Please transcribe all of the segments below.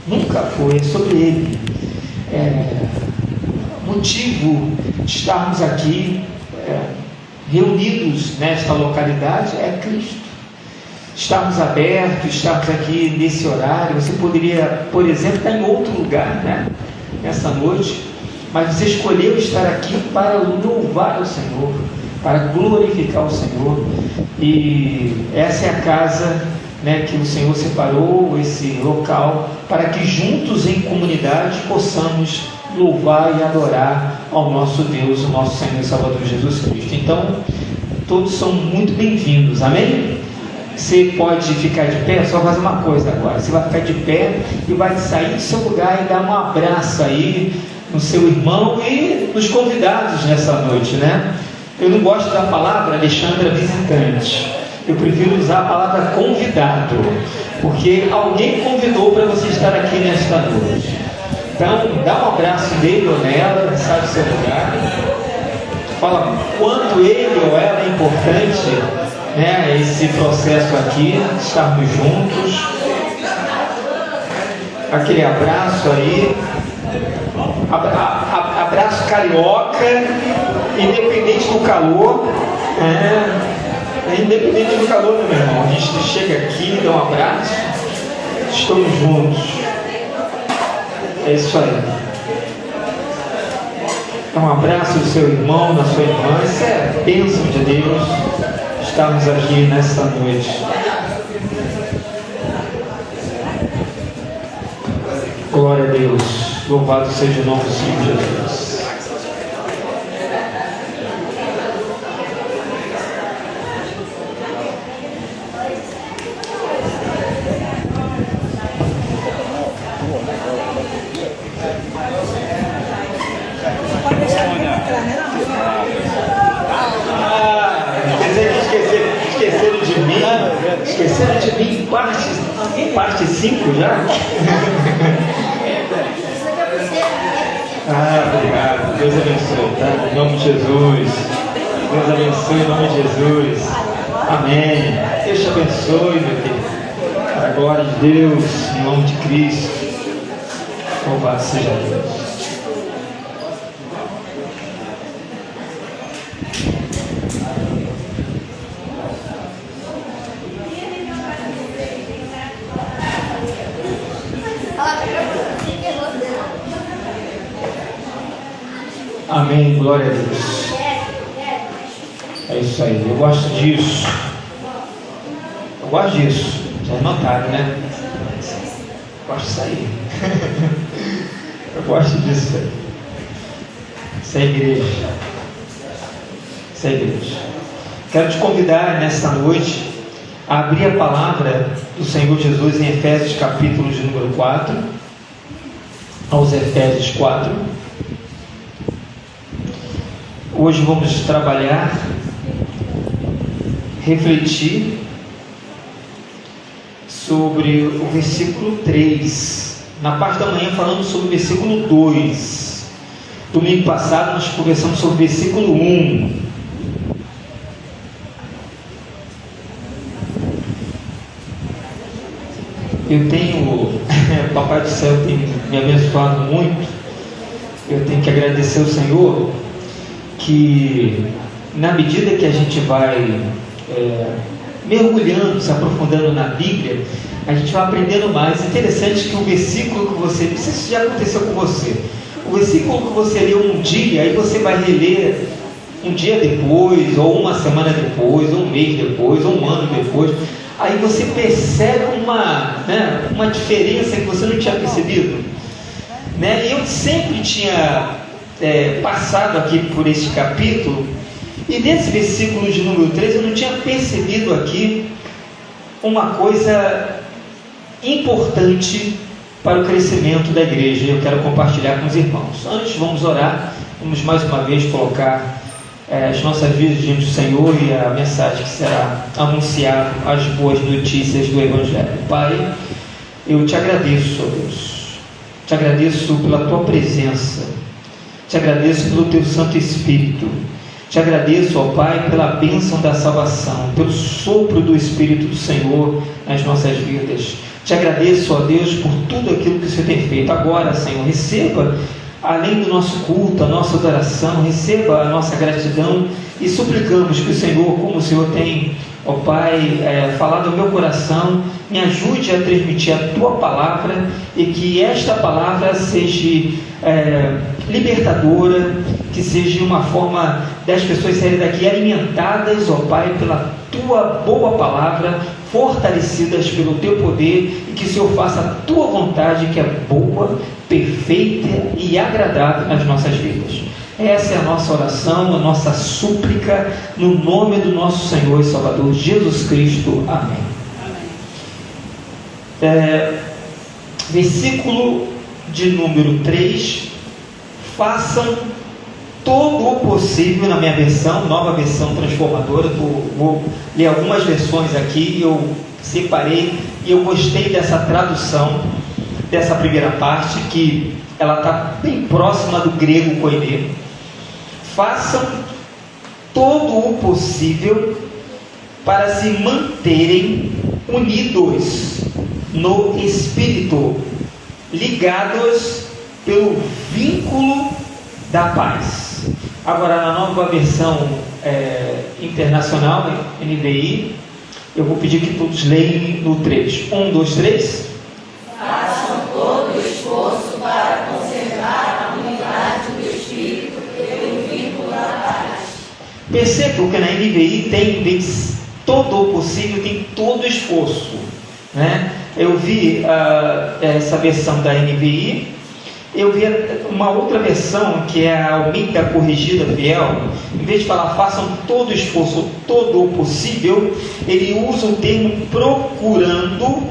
nunca foi, é sobre Ele. Motivo de estarmos aqui reunidos nesta localidade é Cristo. Estarmos abertos, estarmos aqui nesse horário. Você poderia, por exemplo, estar em outro lugar, né, nessa noite, mas você escolheu estar aqui para louvar o Senhor, para glorificar o Senhor. E essa é a casa, né, que o Senhor separou, esse local, para que juntos em comunidade possamos louvar e adorar ao nosso Deus, o nosso Senhor e Salvador Jesus Cristo. Então, todos são muito bem-vindos, amém? Você pode ficar de pé, só fazer uma coisa agora, você vai ficar de pé e vai sair do seu lugar e dar um abraço aí no seu irmão e nos convidados nessa noite, né? Eu não gosto da palavra Alexandra visitante, eu prefiro usar a palavra convidado, porque alguém convidou para você estar aqui nesta noite. Então, dá um abraço nele ou nela, sai do seu lugar, fala quanto ele ou ela é importante, né, esse processo aqui, estarmos juntos. Aquele abraço aí, abraço carioca, independente do calor, independente do calor, meu irmão, a gente chega aqui, dá um abraço, estamos juntos. É isso aí. Dá um abraço do seu irmão, da sua irmã. Isso é bênção de Deus estarmos aqui nesta noite. Glória a Deus. Louvado seja o nome do Senhor Jesus. Esqueceram de mim, parte 5 já? Obrigado, Deus abençoe, tá? Em nome de Jesus, Deus abençoe em nome de Jesus, amém. Deus te abençoe, meu Deus, para a glória de Deus, em nome de Cristo, louvado seja Deus. Amém, glória a Deus. É isso aí, eu gosto disso. Já notaram, né? Eu gosto disso aí. Eu gosto disso aí. Isso é igreja. Isso é igreja. Quero te convidar nesta noite a abrir a palavra do Senhor Jesus em Efésios capítulo de número 4, aos Efésios 4. Hoje vamos trabalhar, refletir sobre o versículo 3. Na parte da manhã falamos sobre o versículo 2. Domingo passado nós conversamos sobre o versículo 1. Eu tenho, Papai do Céu tem me abençoado muito. Eu tenho que agradecer ao Senhor que, na medida que a gente vai mergulhando, se aprofundando na Bíblia, a gente vai aprendendo mais. Interessante que o versículo que você, não sei se já aconteceu com você, o versículo que você leu um dia, aí você vai reler um dia depois, ou uma semana depois, ou um mês depois, ou um ano depois, aí você percebe uma diferença que você não tinha percebido, né? Eu sempre tinha passado aqui por este capítulo, e nesse versículo de número 3 eu não tinha percebido aqui uma coisa importante para o crescimento da igreja. Eu quero compartilhar com os irmãos. Antes vamos orar, vamos mais uma vez colocar as nossas vidas diante do Senhor e a mensagem que será anunciada, as boas notícias do Evangelho. Pai, eu te agradeço, ó Deus, te agradeço pela tua presença, te agradeço pelo teu Santo Espírito, te agradeço, ó Pai, pela bênção da salvação, pelo sopro do Espírito do Senhor nas nossas vidas. Te agradeço, ó Deus, por tudo aquilo que o Senhor tem feito. Agora, Senhor, receba, além do nosso culto, a nossa adoração, receba a nossa gratidão e suplicamos que o Senhor, como o Senhor tem, ó Pai, falado ao meu coração, me ajude a transmitir a Tua palavra e que esta palavra seja libertadora, que seja uma forma das pessoas saírem daqui alimentadas, ó Pai, pela Tua boa palavra, fortalecidas pelo Teu poder, e que o Senhor faça a Tua vontade, que é boa, perfeita e agradável nas nossas vidas. Essa é a nossa oração, a nossa súplica, no nome do nosso Senhor e Salvador Jesus Cristo. Amém. Versículo de número 3: façam todo o possível, na minha versão, nova versão transformadora. Vou ler algumas versões aqui, eu separei e eu gostei dessa tradução, dessa primeira parte, que ela está bem próxima do grego koiné. Façam todo o possível para se manterem unidos no Espírito, ligados pelo vínculo da paz. Agora, na nova versão internacional, NVI, eu vou pedir que todos leiam no 3. 1, 2, 3. Façam todo o esforço para conservar a unidade do Espírito pelo vínculo da paz. Percebam que na NVI tem todo o possível, tem todo o esforço, né? Eu vi essa versão da NVI, eu vi uma outra versão que é a Almeida Corrigida Fiel. Em vez de falar façam todo o esforço, todo o possível, ele usa o termo procurando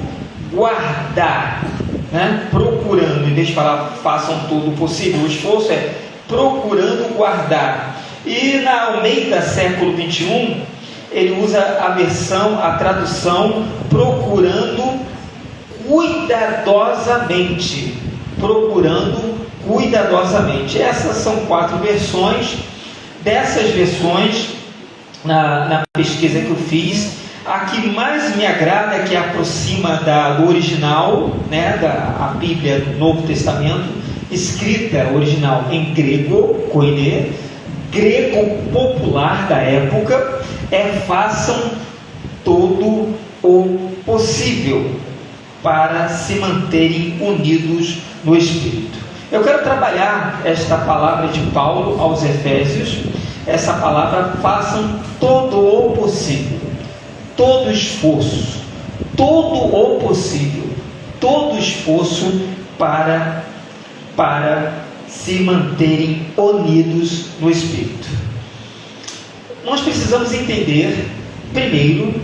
guardar, né? Procurando, em vez de falar façam todo o possível, o esforço é procurando guardar. E na Almeida século 21, ele usa a tradução procurando cuidadosamente. Procurando cuidadosamente. Essas são 4 versões. Dessas versões, na pesquisa que eu fiz, a que mais me agrada, que aproxima do original, né, da Bíblia do Novo Testamento, escrita original em grego, koiné, grego popular da época, façam todo o possível para se manterem unidos no Espírito. Eu quero trabalhar esta palavra de Paulo aos Efésios, essa palavra façam todo o possível, todo o esforço, todo o possível, todo o esforço para se manterem unidos no Espírito. Nós precisamos entender primeiro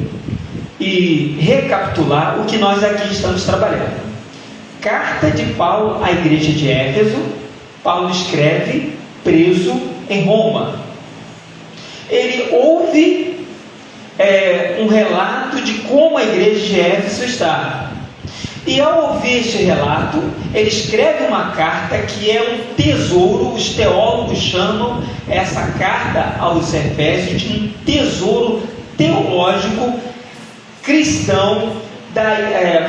e recapitular o que nós aqui estamos trabalhando. Carta de Paulo à igreja de Éfeso. Paulo escreve preso em Roma. Ele ouve um relato de como a igreja de Éfeso está. E ao ouvir este relato, ele escreve uma carta que é um tesouro. Os teólogos chamam essa carta aos Efésios de um tesouro teológico cristão,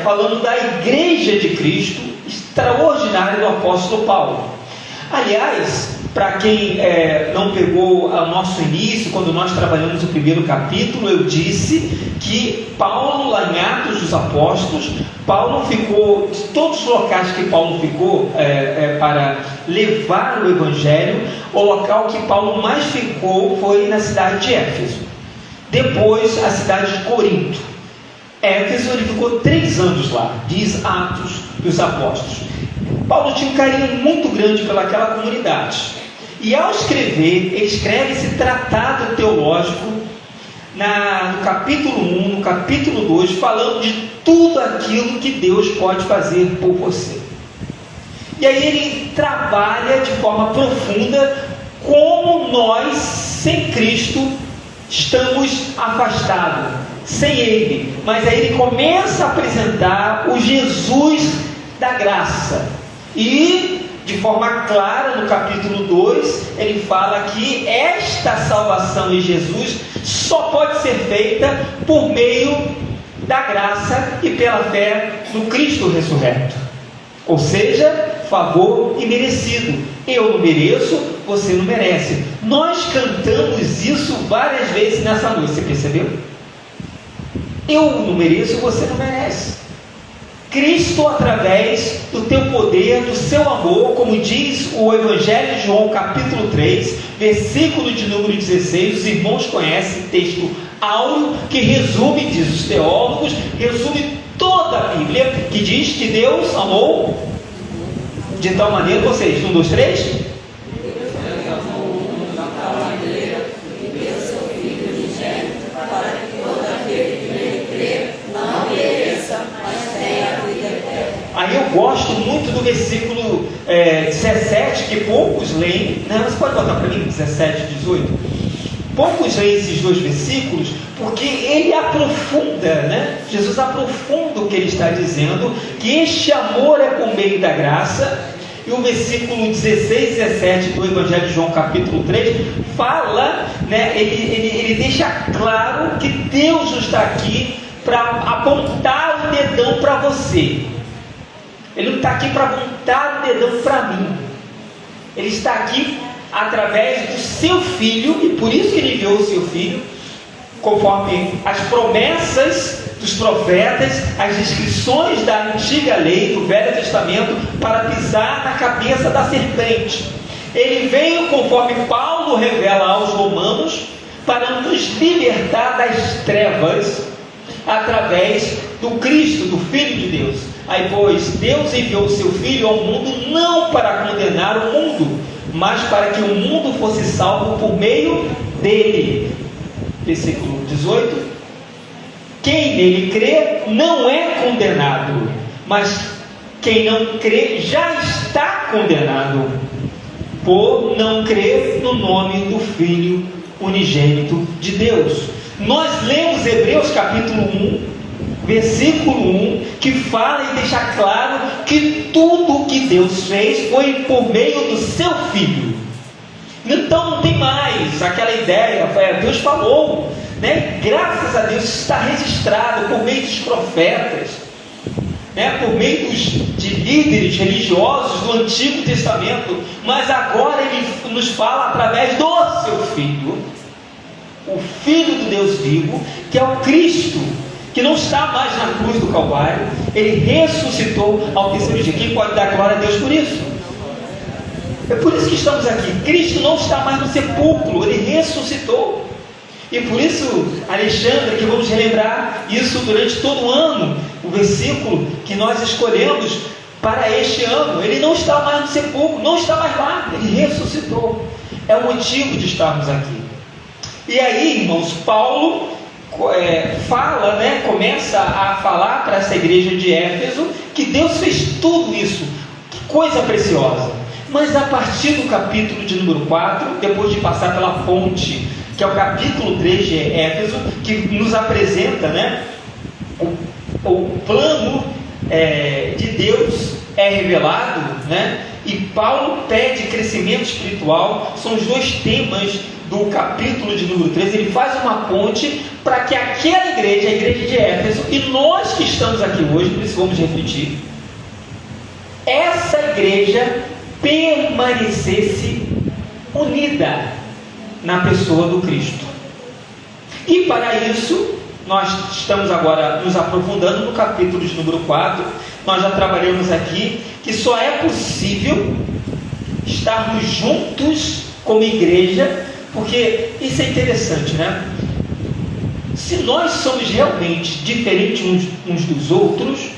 falando da igreja de Cristo, extraordinária do apóstolo Paulo. Aliás, para quem não pegou o nosso início, quando nós trabalhamos o primeiro capítulo, eu disse que Paulo, lá em Atos dos Apóstolos, Paulo ficou, de todos os locais que Paulo ficou para levar o Evangelho, o local que Paulo mais ficou foi na cidade de Éfeso. Depois, a cidade de Corinto. Éfeso, ele ficou 3 anos lá, diz Atos dos Apóstolos. Paulo tinha um carinho muito grande pelaquela comunidade. E ao escrever, ele escreve esse tratado teológico no capítulo 1, no capítulo 2, falando de tudo aquilo que Deus pode fazer por você. E aí ele trabalha de forma profunda como nós, sem Cristo, estamos afastados, sem Ele. Mas aí ele começa a apresentar o Jesus da graça. E, de forma clara, no capítulo 2, ele fala que esta salvação em Jesus só pode ser feita por meio da graça e pela fé no Cristo ressurreto. Ou seja, favor imerecido. Eu não mereço, você não merece. Nós cantamos isso várias vezes nessa noite, você percebeu? Eu não mereço, você não merece. Cristo, através do teu poder, do seu amor, como diz o Evangelho de João, capítulo 3, versículo de número 16, os irmãos conhecem o texto áureo, que resume, diz os teólogos, resume toda a Bíblia, que diz que Deus amou de tal maneira, vocês, 1, 2, 3? Aí eu gosto muito do versículo 17, que poucos leem, né? Você pode botar para mim 17 e 18? Poucos leem esses dois versículos, porque ele aprofunda, né? Jesus aprofunda o que ele está dizendo, que este amor é por meio da graça. E o versículo 16 e 17 do Evangelho de João, capítulo 3, fala, né? Ele deixa claro que Deus não está aqui para apontar o dedão para você. Ele não está aqui para apontar o dedão para mim. Ele está aqui através do seu Filho, e por isso que ele enviou o seu Filho, conforme as promessas dos profetas, as descrições da antiga lei, do Velho Testamento, para pisar na cabeça da serpente. Ele veio, conforme Paulo revela aos romanos, para nos libertar das trevas, através do Cristo, do Filho de Deus. Aí, pois, Deus enviou o seu Filho ao mundo, não para condenar o mundo, mas para que o mundo fosse salvo por meio dele. Versículo 18: quem nele crê não é condenado, mas quem não crê já está condenado, por não crer no nome do Filho unigênito de Deus. Nós lemos Hebreus capítulo 1, versículo 1, que fala e deixa claro que tudo que Deus fez foi por meio do seu Filho. Então não tem mais aquela ideia, Deus falou, né? Graças a Deus está registrado por meio dos profetas, né? Por meio de líderes religiosos do Antigo Testamento, mas agora ele nos fala através do seu Filho, o Filho do Deus vivo, que é o Cristo, que não está mais na cruz do Calvário. Ele ressuscitou ao terceiro dia. Quem pode dar glória a Deus por isso? É por isso que estamos aqui. Cristo não está mais no sepulcro, ele ressuscitou. E por isso, Alexandre, que vamos relembrar isso durante todo o ano, o versículo que nós escolhemos para este ano. Ele não está mais no sepulcro, não está mais lá, ele ressuscitou. É o motivo de estarmos aqui. E aí, irmãos, Paulo fala, né, começa a falar para essa igreja de Éfeso que Deus fez tudo isso. Que coisa preciosa. Mas a partir do capítulo de número 4, depois de passar pela fonte, que é o capítulo 3 de Éfeso, que nos apresenta, né, o plano de Deus é revelado, né, e Paulo pede crescimento espiritual. São os dois temas do capítulo de número 3, ele faz uma ponte para que aquela igreja, a igreja de Éfeso, e nós que estamos aqui hoje, por isso vamos refletir, essa igreja permanecesse unida na pessoa do Cristo. E para isso, nós estamos agora nos aprofundando no capítulo de número 4, nós já trabalhamos aqui, que só é possível estarmos juntos como igreja, porque isso é interessante, né? Se nós somos realmente diferentes uns dos outros,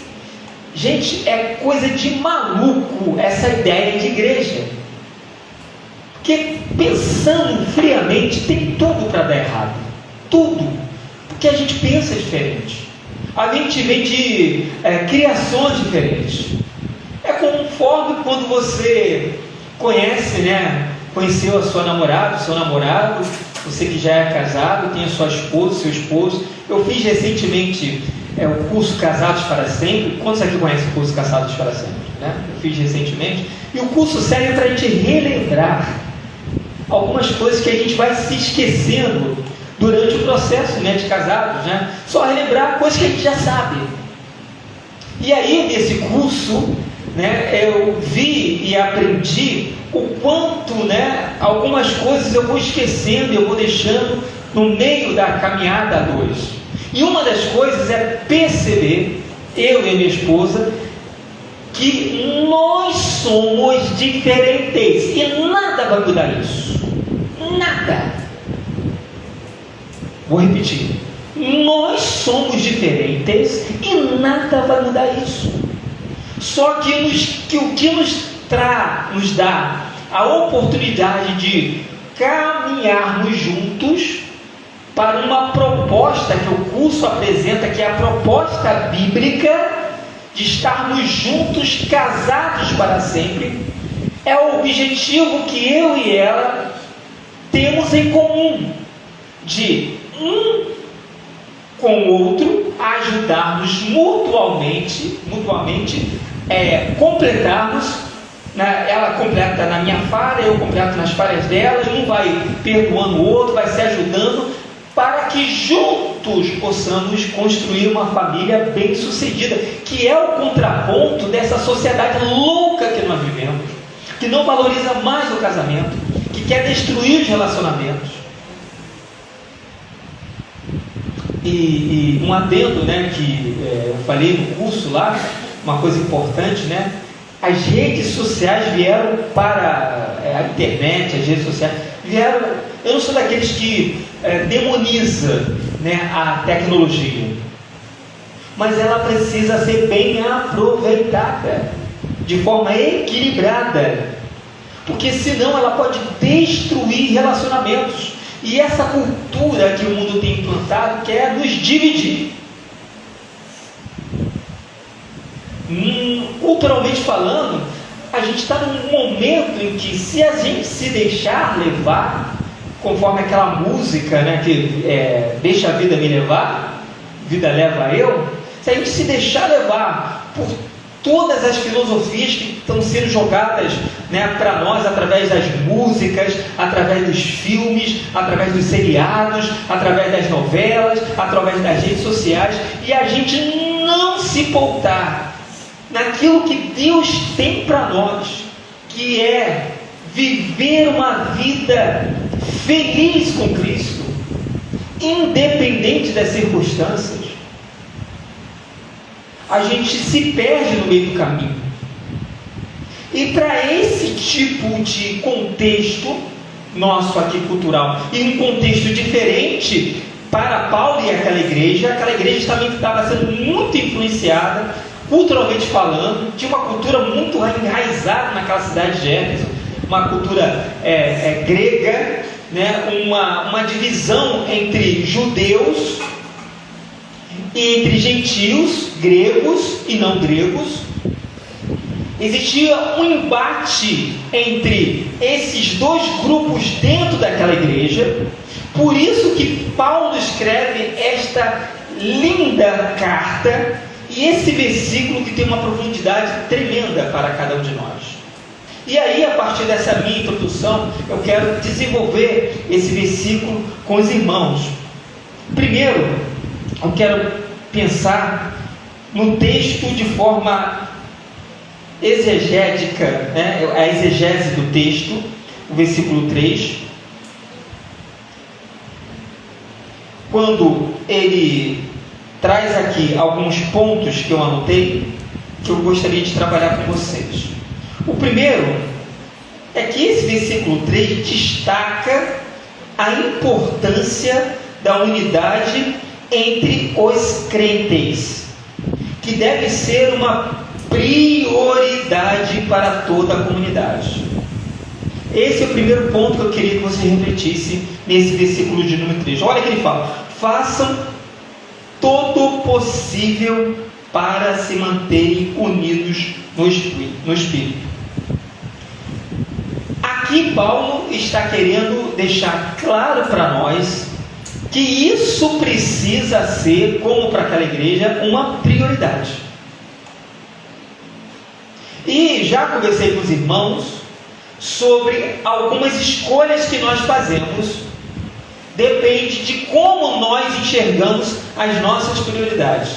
gente, é coisa de maluco essa ideia de igreja. Porque pensando friamente, tem tudo para dar errado. Tudo. Porque a gente pensa diferente. A gente vem de criações diferentes. É conforme quando você conhece, né? Conheceu a sua namorada, o seu namorado, você que já é casado, tem a sua esposa, seu esposo. Eu fiz recentemente o curso Casados para Sempre. Quantos aqui conhecem o curso Casados para Sempre? Né? Eu fiz recentemente. E o curso serve para a gente relembrar algumas coisas que a gente vai se esquecendo durante o processo, né, de casados, né? Só relembrar coisas que a gente já sabe. E aí, nesse curso, né, eu vi e aprendi o quanto, né, algumas coisas eu vou esquecendo, eu vou deixando no meio da caminhada a dois. E uma das coisas é perceber, eu e a minha esposa, que nós somos diferentes e nada vai mudar isso. Nada. Vou repetir. Nós somos diferentes e nada vai mudar isso. Só que o que nos dá a oportunidade de caminharmos juntos para uma proposta que o curso apresenta, que é a proposta bíblica de estarmos juntos, casados para sempre, é o objetivo que eu e ela temos em comum, de com o outro ajudarmos mutuamente, completarmos, né? Ela completa na minha falha, eu completo nas falhas dela, um vai perdoando o outro, vai se ajudando, para que juntos possamos construir uma família bem-sucedida, que é o contraponto dessa sociedade louca que nós vivemos, que não valoriza mais o casamento, que quer destruir os relacionamentos. E um adendo, né, que eu falei no curso lá, uma coisa importante, né? As redes sociais vieram para a internet, as redes sociais vieram. Eu não sou daqueles que demoniza, né, a tecnologia, mas ela precisa ser bem aproveitada, de forma equilibrada, porque senão ela pode destruir relacionamentos. E essa cultura que o mundo tem implantado quer nos dividir. Culturalmente falando, a gente está num momento em que, se a gente se deixar levar, conforme aquela música, né, que deixa a vida me levar, vida leva eu, se a gente se deixar levar por todas as filosofias que estão sendo jogadas, né, para nós através das músicas, através dos filmes, através dos seriados, através das novelas, através das redes sociais, e a gente não se pautar naquilo que Deus tem para nós, que é viver uma vida feliz com Cristo, independente das circunstâncias, a gente se perde no meio do caminho. E para esse tipo de contexto nosso aqui cultural, e um contexto diferente para Paulo e aquela igreja também estava sendo muito influenciada, culturalmente falando, tinha uma cultura muito enraizada naquela cidade de Éfeso, uma cultura grega, né? uma divisão entre judeus e entre gentios, gregos e não gregos. Existia um embate entre esses dois grupos dentro daquela igreja. Por isso que Paulo escreve esta linda carta e esse versículo que tem uma profundidade tremenda para cada um de nós. E aí, a partir dessa minha introdução, eu quero desenvolver esse versículo com os irmãos. Primeiro, eu quero pensar no texto de forma exegética, né? A exegese do texto, o versículo 3, quando ele traz aqui alguns pontos que eu anotei, que eu gostaria de trabalhar com vocês. O primeiro é que esse versículo 3 destaca a importância da unidade entre os crentes, que deve ser uma prioridade para toda a comunidade. Esse é o primeiro ponto que eu queria que você refletisse nesse versículo de número 3. Olha que ele fala: façam todo o possível para se manterem unidos no Espírito. Aqui Paulo está querendo deixar claro para nós que isso precisa ser, como para aquela igreja, uma prioridade. E já conversei com os irmãos sobre algumas escolhas que nós fazemos, depende de como nós enxergamos as nossas prioridades.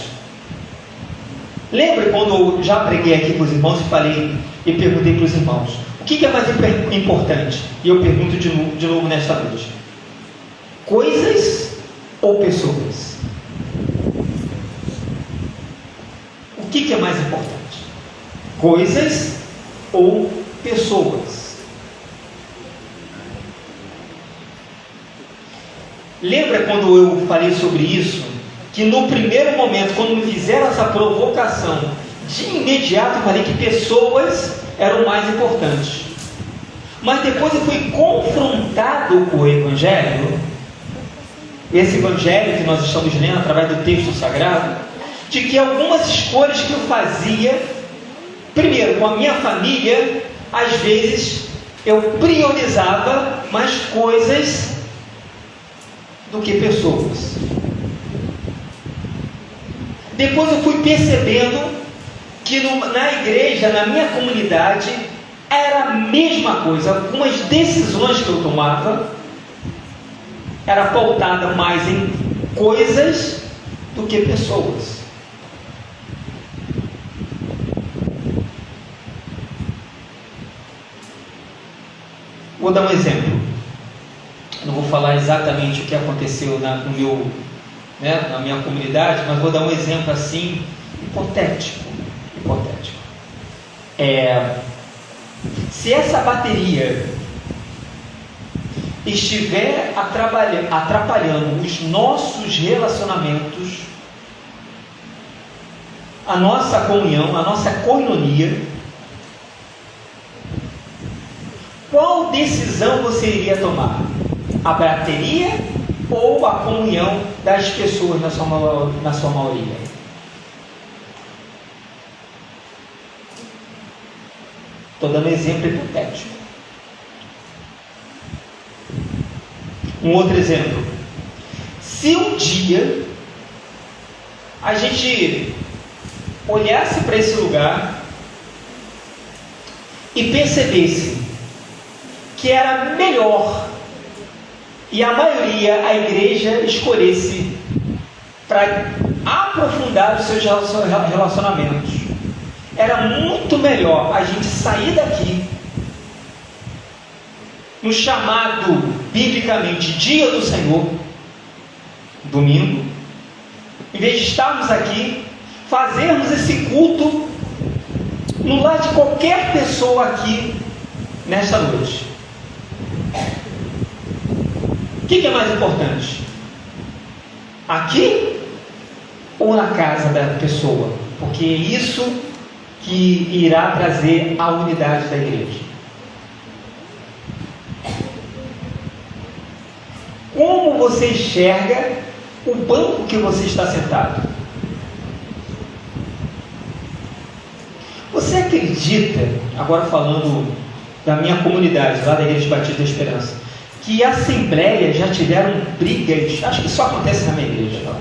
Lembra quando eu já preguei aqui para os irmãos e falei e perguntei para os irmãos, o que é mais importante? E eu pergunto de novo nesta noite: coisas ou pessoas? O que é mais importante? Coisas ou pessoas? Lembra quando eu falei sobre isso? Que no primeiro momento, quando me fizeram essa provocação, de imediato eu falei que pessoas eram mais importantes. Mas depois eu fui confrontado com o Evangelho, esse Evangelho que nós estamos lendo através do texto sagrado, de que algumas escolhas que eu fazia, primeiro com a minha família, às vezes eu priorizava mais coisas do que pessoas. Depois eu fui percebendo que na igreja, na minha comunidade, era a mesma coisa. Algumas decisões que eu tomava era pautada mais em coisas do que pessoas. Vou dar um exemplo. Não vou falar exatamente o que aconteceu na minha comunidade, mas vou dar um exemplo assim, hipotético. Se essa bateria estiver atrapalhando os nossos relacionamentos, a nossa comunhão, a nossa koinonia, qual decisão você iria tomar? A bateria ou a comunhão das pessoas na sua maioria? Estou dando um exemplo hipotético. Um outro exemplo. Se um dia a gente olhasse para esse lugar e percebesse que era melhor, e a maioria, a igreja, escolhesse para aprofundar os seus relacionamentos, era muito melhor a gente sair daqui no chamado biblicamente Dia do Senhor, domingo, em vez de estarmos aqui, fazermos esse culto no lar de qualquer pessoa aqui nesta noite. O que é mais importante? Aqui ou na casa da pessoa? Porque é isso que irá trazer a unidade da igreja. Como você enxerga o banco que você está sentado? Você acredita, agora falando da minha comunidade, lá da Igreja Batista da Esperança, que assembleias já tiveram brigas, acho que só acontece na minha igreja, não,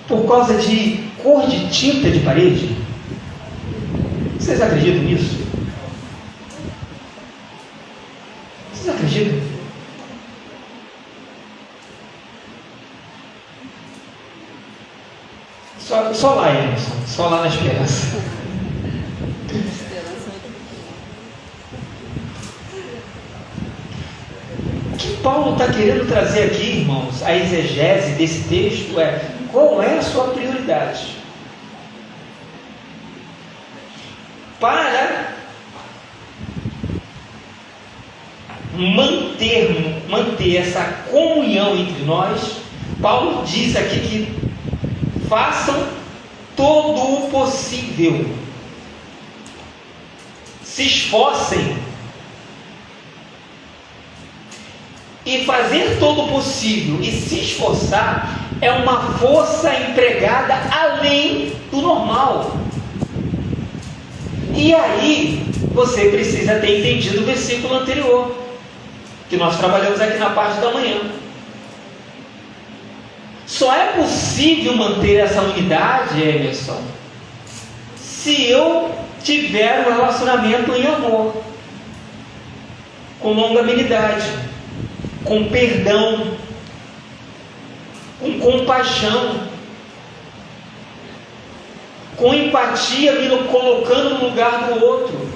por causa de cor de tinta de parede? Vocês acreditam nisso? Vocês acreditam? Só lá, Emerson, só lá na Esperança. O que Paulo está querendo trazer aqui, irmãos, a exegese desse texto é: qual é a sua prioridade? Para manter essa comunhão entre nós, Paulo diz aqui que façam todo o possível, se esforcem. E fazer todo o possível e se esforçar é uma força empregada além do normal. E aí, você precisa ter entendido o versículo anterior, que nós trabalhamos aqui na parte da manhã. Só é possível manter essa unidade, Emerson, se eu tiver um relacionamento em amor, com longanimidade, com perdão, com compaixão. com empatia, me colocando no lugar do outro.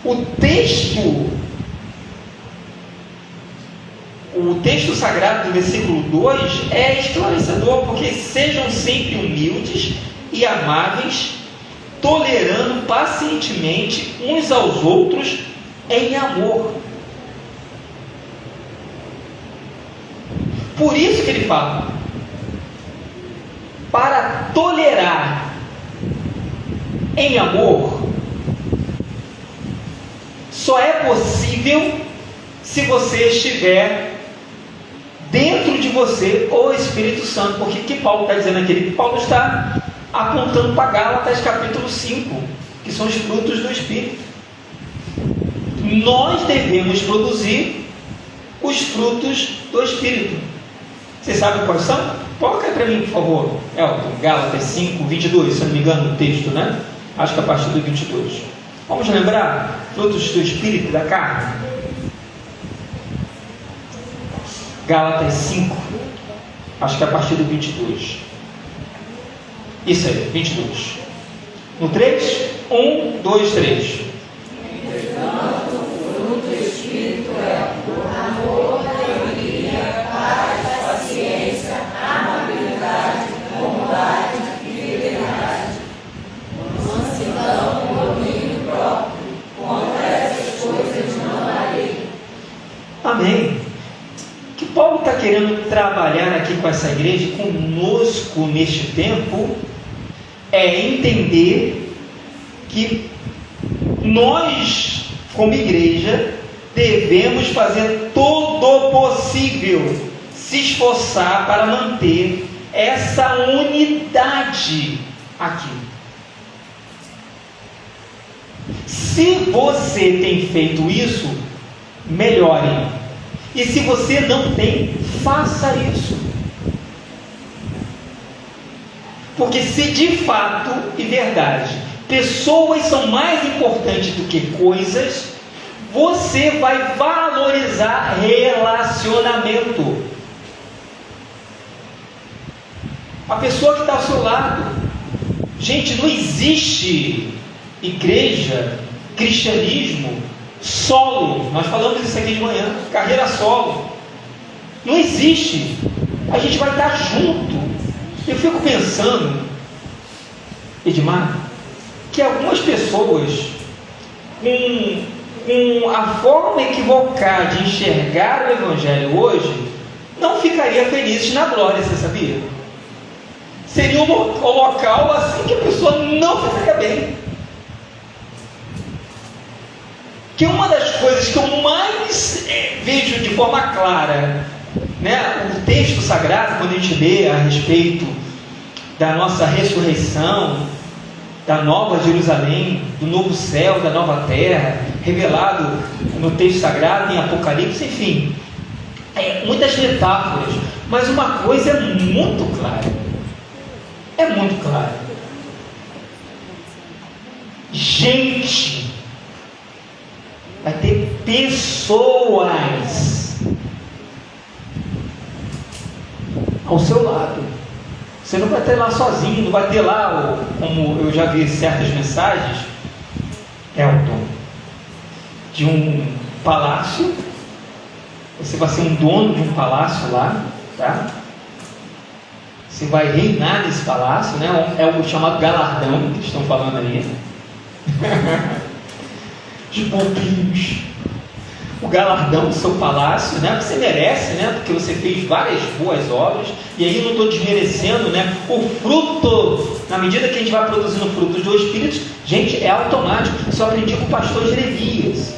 O texto sagrado do versículo 2 é esclarecedor, porque sejam sempre humildes e amáveis, tolerando pacientemente uns aos outros em amor. Por isso que ele fala, para tolerar em amor, só é possível se você estiver dentro de você o Espírito Santo. Porque que Paulo está dizendo aqui? Paulo está apontando para Gálatas capítulo 5, que são os frutos do Espírito. Nós devemos produzir os frutos do Espírito. Vocês sabem quais são? Coloca aí para mim, por favor, Elton. Gálatas 5, 22, se eu não me engano, o texto, né? Acho que é a partir do 22. Vamos lembrar? Frutos do Espírito e da carne. Gálatas 5, acho que é a partir do 22. Isso aí, 22. No 3? 1, 2, 3. Entretanto, o fruto do Espírito é amor, alegria, paz, paciência, amabilidade, bondade, fidelidade, mansidão, domínio próprio. Contra essas coisas não há lei. Amém. O que Paulo está querendo trabalhar aqui com essa igreja, conosco neste tempo, é entender que nós, como igreja, devemos fazer todo o possível, se esforçar para manter essa unidade aqui. Se você tem feito isso, melhore. E se você não tem, faça isso. Porque se de fato e verdade pessoas são mais importantes do que coisas, você vai valorizar relacionamento. A pessoa que está ao seu lado. Gente, não existe igreja, cristianismo solo. Nós falamos isso aqui de manhã, carreira solo. Não existe. A gente vai estar junto. Eu fico pensando, Edmar, que algumas pessoas com a forma equivocada de enxergar o Evangelho hoje não ficariam felizes na glória, você sabia? Seria um local assim que a pessoa não ficaria bem. Que uma das coisas que eu mais vejo de forma clara, né, o texto sagrado, quando a gente lê a respeito da nossa ressurreição, da nova Jerusalém, do novo céu, da nova terra, revelado no texto sagrado, em Apocalipse, enfim, muitas metáforas, mas uma coisa é muito clara, gente, vai ter pessoas ao seu lado. Você não vai ter lá sozinho, não vai ter lá, como eu já vi certas mensagens, Elton, de um palácio. Você vai ser um dono de um palácio lá, tá? Você vai reinar nesse palácio, né? É o chamado galardão que eles estão falando aí. De bobinhos. O galardão do seu palácio, né? Que você merece, né? Porque você fez várias boas obras. E aí eu não estou desmerecendo, né? O fruto, na medida que a gente vai produzindo frutos do Espírito, gente, é automático. Isso eu aprendi com o pastor Jeremias.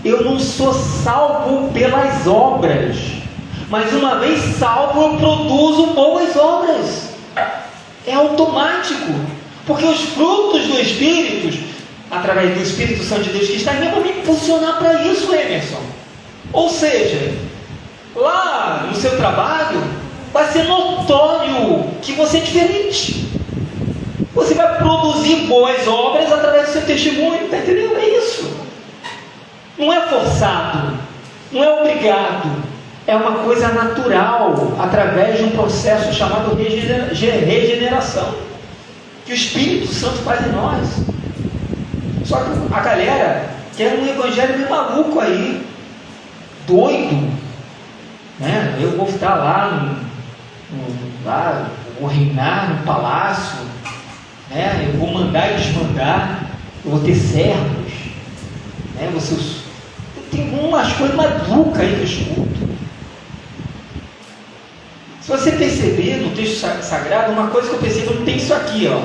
Eu não sou salvo pelas obras, mas uma vez salvo, eu produzo boas obras. É automático. Porque os frutos do Espírito, através do Espírito Santo de Deus que está em mim, vão me impulsionar para isso, Emerson. Ou seja, lá no seu trabalho, vai ser notório que você é diferente. Você vai produzir boas obras através do seu testemunho, está entendendo? É isso. Não é forçado, não é obrigado, é uma coisa natural, através de um processo chamado regeneração. que o Espírito Santo faz em nós. Só que a galera quer um evangelho meio maluco aí, doido, né? Eu vou estar lá, vou reinar no palácio, né? Eu vou mandar e desmandar, eu vou ter servos, né? Tem umas coisas malucas aí que eu escuto. Se você perceber no texto sagrado, uma coisa que eu percebo, não tem isso aqui, ó.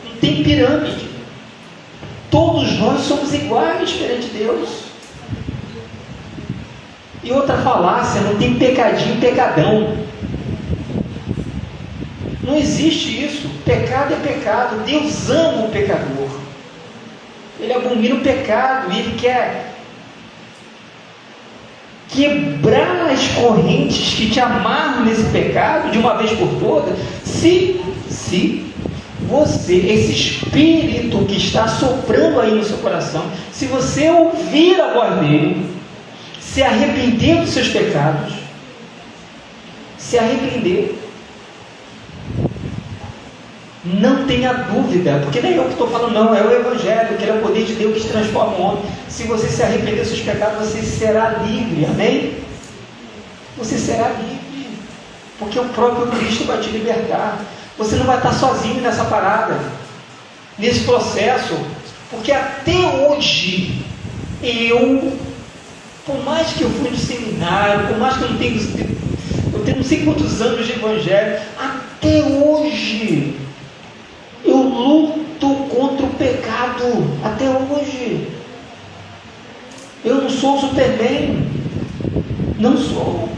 Não tem pirâmide. Todos nós somos iguais perante Deus. E outra falácia, não tem pecadinho, pecadão. Não existe isso. Pecado é pecado. Deus ama o pecador. Ele abomina o pecado e Ele quer quebrar as correntes que te amarram nesse pecado de uma vez por todas, se você, esse espírito que está soprando aí no seu coração, se você ouvir a voz dele, se arrepender dos seus pecados, se arrepender, não tenha dúvida, porque nem eu que estou falando, não, é o Evangelho, que é o poder de Deus que transforma o homem. Se você se arrepender dos seus pecados, você será livre, amém? Você será livre, porque o próprio Cristo vai te libertar. Você não vai estar sozinho nessa parada, nesse processo, porque até hoje, por mais que eu fui no seminário, por mais que eu tenho não sei quantos anos de Evangelho, até hoje, eu luto contra o pecado, até hoje. Eu não sou o Superman, não sou.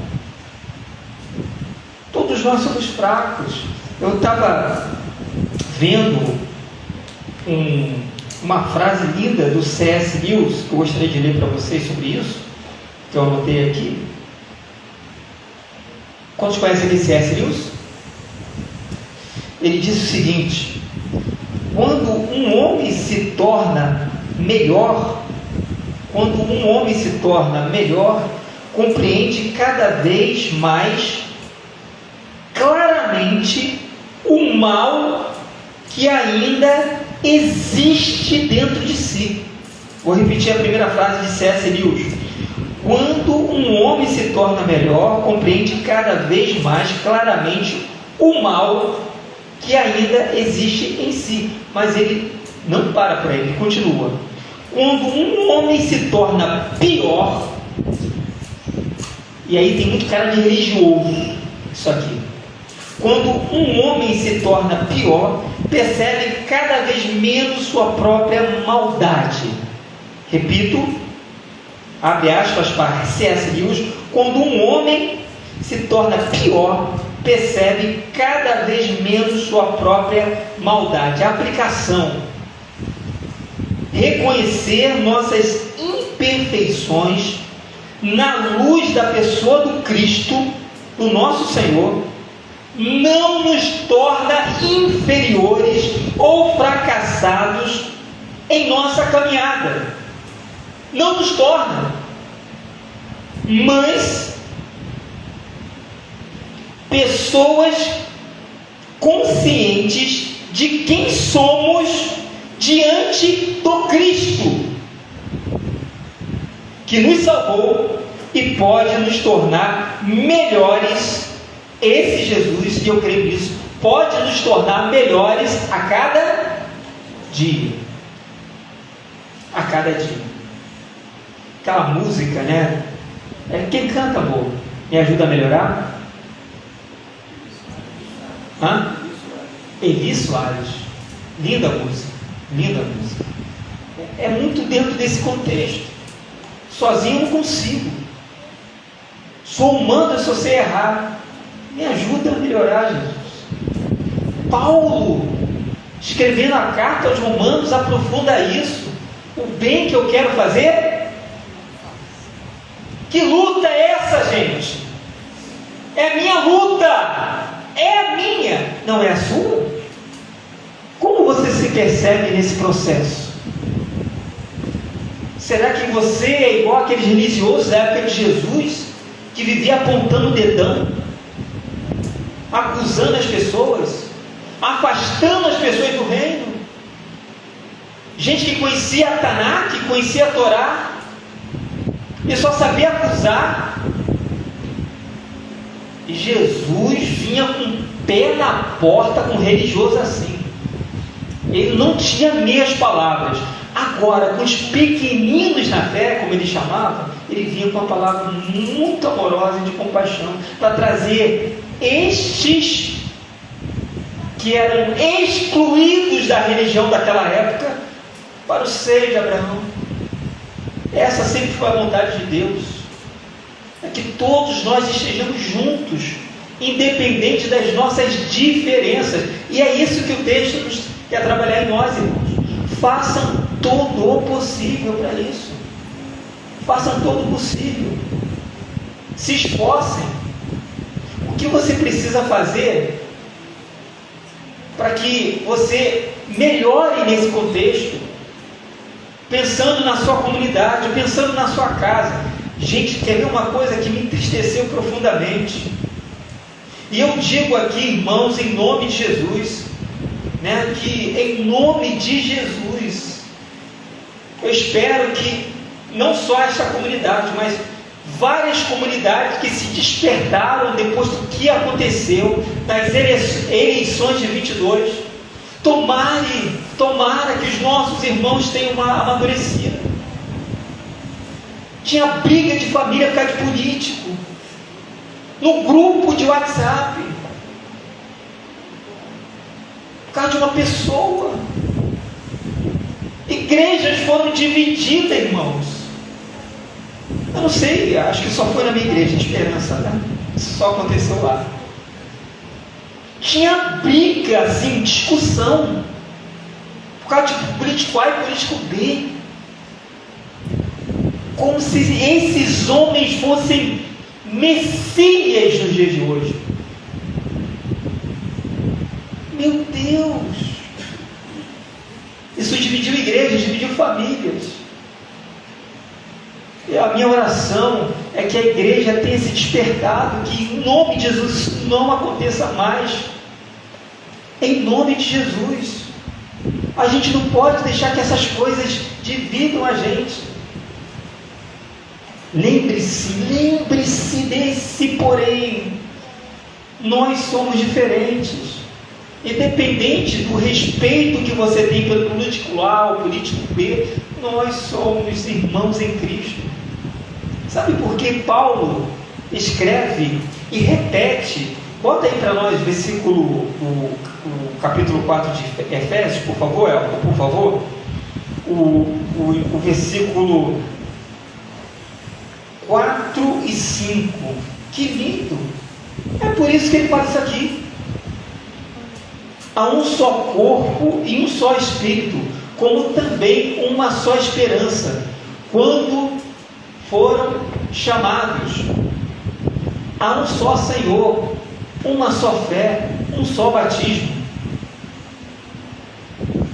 Todos nós somos fracos. Eu estava vendo uma frase linda do C.S. Lewis, que eu gostaria de ler para vocês sobre isso, que eu anotei aqui. Quantos conhecem aqui C.S. Lewis? Ele diz o seguinte: quando um homem se torna melhor, compreende cada vez mais claramente o mal que ainda existe dentro de si. Vou repetir a primeira frase de C.S. Lewis. Quando um homem se torna melhor, compreende cada vez mais claramente o mal que ainda existe em si. Mas ele não para por aí, ele continua. Quando um homem se torna pior, e aí tem muito cara de religioso isso aqui. Quando um homem se torna pior, percebe cada vez menos sua própria maldade. Repito, abre aspas para C.S. Lewis, quando um homem se torna pior, percebe cada vez menos sua própria maldade. Aplicação: reconhecer nossas imperfeições na luz da pessoa do Cristo, do nosso Senhor, não nos torna inferiores ou fracassados em nossa caminhada. Não nos torna, mas pessoas conscientes de quem somos diante do Cristo, que nos salvou e pode nos tornar melhores. Esse Jesus, e eu creio nisso, pode nos tornar melhores a cada dia. A cada dia. Aquela música, né? Quem canta, amor? Me ajuda a melhorar? Eli Soares. Linda música. Linda música. É muito dentro desse contexto. Sozinho eu não consigo. Sou humano, eu só sei errar. Me ajuda a melhorar, Jesus. Paulo, escrevendo a carta aos Romanos, aprofunda isso. O bem que eu quero fazer. Que luta é essa, gente? É a minha luta. É a minha, não é a sua? Como você se percebe nesse processo? Será que você é igual aqueles religiosos da época de Jesus, que vivia apontando o dedão, acusando as pessoas? afastando as pessoas do reino. Gente que conhecia a Taná, que conhecia a Torá, e só sabia acusar. E Jesus vinha com o pé na porta com um religioso assim. Ele não tinha meias palavras. Agora, com os pequeninos na fé, como ele chamava, ele vinha com uma palavra muito amorosa e de compaixão, para trazer estes que eram excluídos da religião daquela época para o seio de Abraão. Essa sempre foi a vontade de Deus, é que todos nós estejamos juntos, independente das nossas diferenças. E é isso que o texto nos quer trabalhar em nós, irmãos. Façam todo o possível para isso. Façam todo o possível. Se esforcem. O que você precisa fazer para que você melhore nesse contexto, pensando na sua comunidade, pensando na sua casa. Gente, quer ver uma coisa que me entristeceu profundamente? E eu digo aqui, irmãos, em nome de Jesus, que em nome de Jesus, eu espero que não só esta comunidade, mas várias comunidades que se despertaram depois do que aconteceu nas eleições de 22, tomara que os nossos irmãos tenham amadurecido. Tinha briga de família por causa de político, no grupo de WhatsApp, por causa de uma pessoa. Igrejas foram divididas, irmãos. Eu não sei, acho que só foi na minha igreja, Esperança, né? Isso só aconteceu lá. Tinha briga, assim, discussão, por causa de político A e político B. Como se esses homens fossem messias nos dias de hoje. Meu Deus! Isso dividiu igrejas, dividiu famílias. E a minha oração é que a igreja tenha se despertado, que em nome de Jesus isso não aconteça mais. Em nome de Jesus. A gente não pode deixar que essas coisas dividam a gente. Lembre-se desse porém. Nós somos diferentes. Independente do respeito que você tem pelo político A ou político B, nós somos irmãos em Cristo. Sabe por que Paulo escreve e repete? Bota aí para nós o capítulo 4 de Efésios, por favor, Elton, por favor. O versículo 4 e 5. Que lindo! É por isso que ele fala isso aqui. Há um só corpo e um só Espírito, como também uma só esperança, quando foram chamados. Há um só Senhor, uma só fé, um só batismo.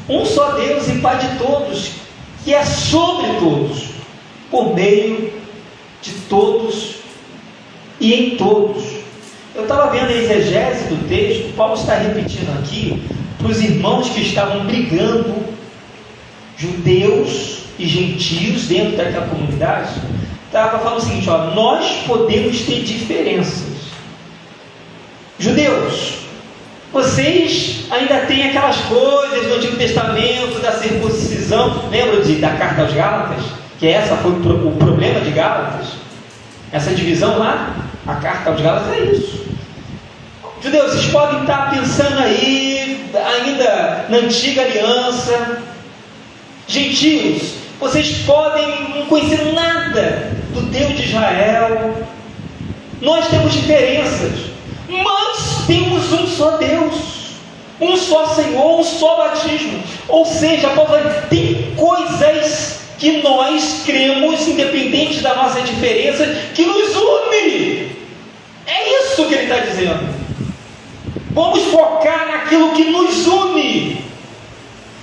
Um só Deus e Pai de todos, que é sobre todos, por meio de todos e em todos. Eu estava vendo a exegese do texto. Paulo está repetindo aqui para os irmãos que estavam brigando, judeus e gentios dentro daquela comunidade. Estava falando o seguinte: nós podemos ter diferenças. Judeus, vocês ainda têm aquelas coisas do Antigo Testamento, da circuncisão. Lembra da carta aos Gálatas? Que essa foi o problema de Gálatas, essa divisão lá. A carta aos Gálatas é isso. Judeus, vocês podem estar pensando aí ainda na antiga aliança. Gentios, vocês podem não conhecer nada do Deus de Israel. Nós temos diferenças, mas temos um só Deus, um só Senhor, um só batismo. Ou seja, Paulo tem coisas que nós cremos, independente da nossa diferença, que nos une. É isso que ele está dizendo. Vamos focar naquilo que nos une,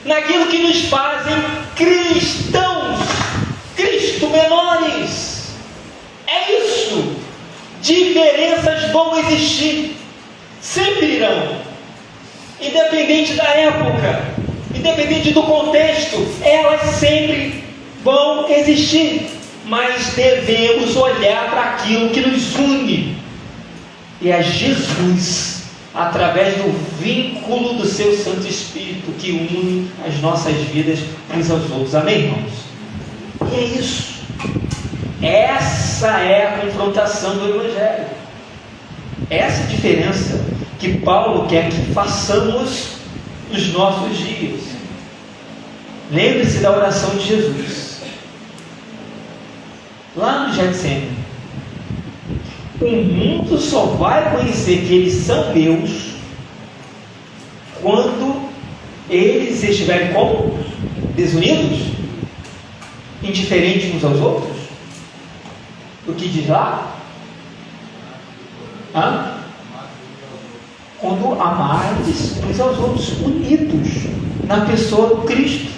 naquilo que nos fazem cristãos, Cristo menores. É isso. Diferenças vão existir, sempre irão, independente época, independente do contexto, elas sempre vão existir, mas devemos olhar para aquilo que nos une, e é Jesus, através do vínculo do seu Santo Espírito, que une as nossas vidas uns aos outros. Amém, irmãos? E é isso. Essa é a confrontação do Evangelho. Essa é a diferença que Paulo quer que façamos nos nossos dias. Lembre-se da oração de Jesus lá no Getsemane. O mundo só vai conhecer que eles são meus quando eles estiverem como? Desunidos? Indiferentes uns aos outros? O que diz lá? Quando amardes uns aos outros, unidos na pessoa do Cristo.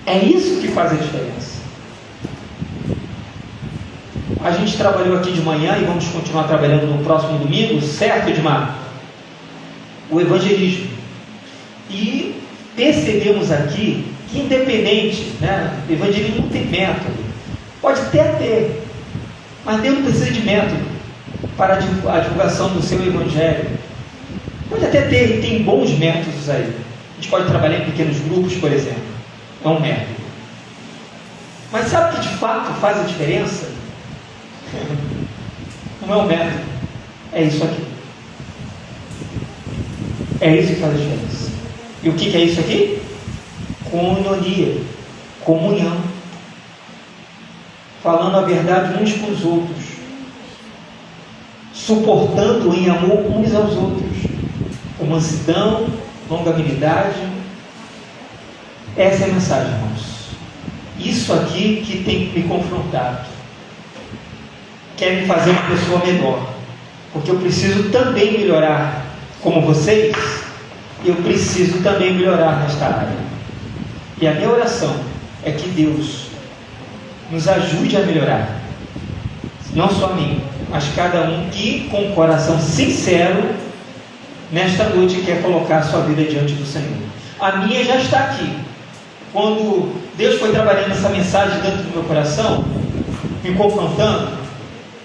É isso que faz a diferença. A gente trabalhou aqui de manhã e vamos continuar trabalhando no próximo domingo, certo, Edmar? O evangelismo. E percebemos aqui que, independente, o evangelismo não tem método. Pode até ter, mas Deus não precisa de método para a divulgação do seu evangelho. Pode até ter, tem bons métodos aí. A gente pode trabalhar em pequenos grupos, por exemplo. É um método. Mas sabe o que de fato faz a diferença? Não é o método, é isso aqui. É isso que faz a diferença. E o que é isso aqui? Coinonia, comunhão, falando a verdade uns com os outros, suportando em amor uns aos outros, com mansidão, longanimidade. Essa é a mensagem, irmãos. Isso aqui que tem me confrontado. Quer me fazer uma pessoa melhor, porque eu preciso também melhorar como vocês, eu preciso também melhorar nesta área. E a minha oração é que Deus nos ajude a melhorar, não só a mim, mas cada um que com um coração sincero nesta noite quer colocar a sua vida diante do Senhor. A minha já está aqui. Quando Deus foi trabalhando essa mensagem dentro do meu coração, me confrontando,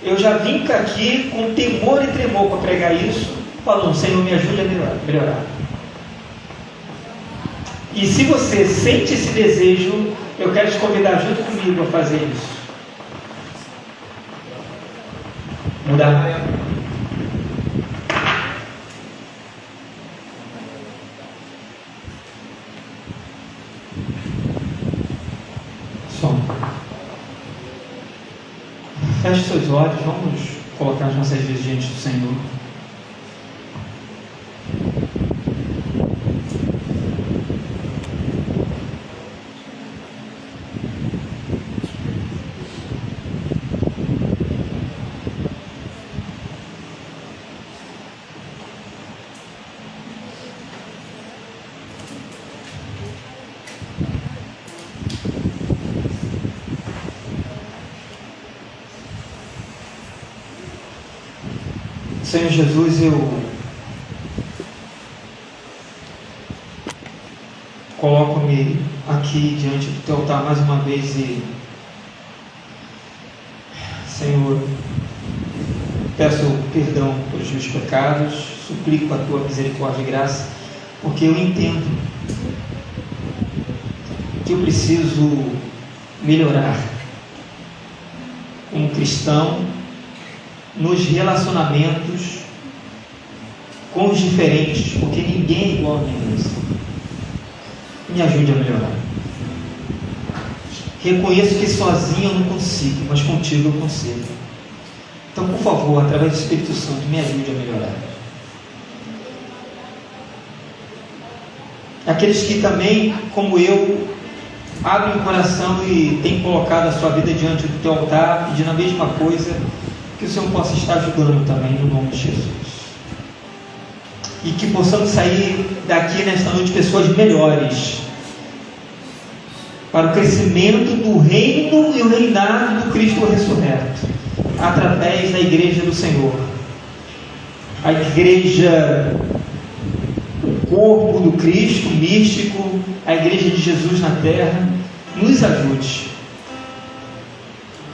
eu já vim aqui com temor e tremor para pregar isso, falando: Senhor, me ajude a melhorar. E se você sente esse desejo, eu quero te convidar junto comigo a fazer isso. Mudar. Som. Feche seus olhos, vamos colocar as nossas vidas diante do Senhor. Senhor Jesus, eu coloco-me aqui diante do Teu altar mais uma vez e, Senhor, peço perdão pelos meus pecados, suplico a Tua misericórdia e graça, porque eu entendo que eu preciso melhorar como cristão, nos relacionamentos com os diferentes, porque ninguém é igual a mim. Me ajude a melhorar. Reconheço que sozinho eu não consigo, mas contigo eu consigo. Então, por favor, através do Espírito Santo, me ajude a melhorar. Aqueles que também, como eu, abrem o coração e têm colocado a sua vida diante do Teu altar, pedindo a mesma coisa, que o Senhor possa estar ajudando também, no nome de Jesus. E que possamos sair daqui nesta noite pessoas melhores, para o crescimento do reino e o reinado do Cristo ressurreto, através da igreja do Senhor. A igreja corpo do Cristo místico, a igreja de Jesus na terra. Nos ajude.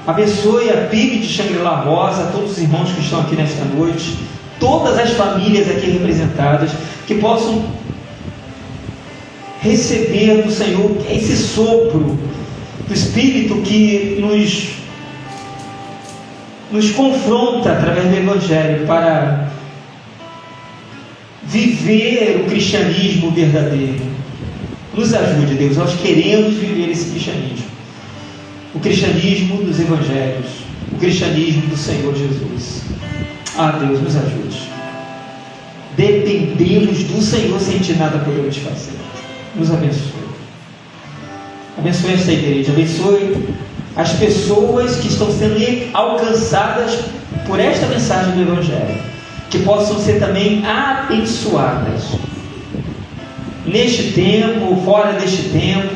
Abençoe a PIB de Xangri-Lá Rosa, todos os irmãos que estão aqui nesta noite, todas as famílias aqui representadas, que possam receber do Senhor esse sopro do Espírito que nos confronta através do Evangelho para viver o cristianismo verdadeiro. Nos ajude, Deus, nós queremos viver esse cristianismo. O cristianismo dos Evangelhos, o cristianismo do Senhor Jesus. Deus, nos ajude. Dependemos do Senhor, sem ti nada podemos fazer. Nos abençoe. Abençoe esta igreja, abençoe as pessoas que estão sendo alcançadas por esta mensagem do Evangelho, que possam ser também abençoadas neste tempo, fora deste tempo.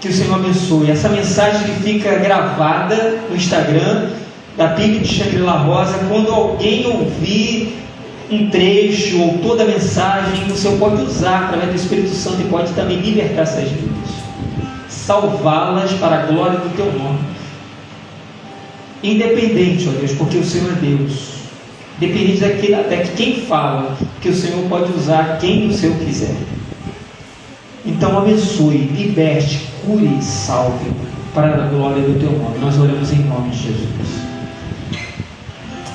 Que o Senhor abençoe essa mensagem que fica gravada no Instagram da PIB de Xangri-Lá Rosa. Quando alguém ouvir um trecho ou toda a mensagem, o Senhor pode usar através do Espírito Santo e pode também libertar essas vidas, salvá-las para a glória do teu nome, independente, ó Deus, porque o Senhor é Deus, independente de quem fala, que o Senhor pode usar quem o Senhor quiser. Então abençoe, liberte, cure e salve para a glória do teu nome. Nós oramos em nome de Jesus.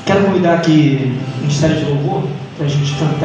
Quero convidar aqui o Ministério de Louvor para a gente cantar.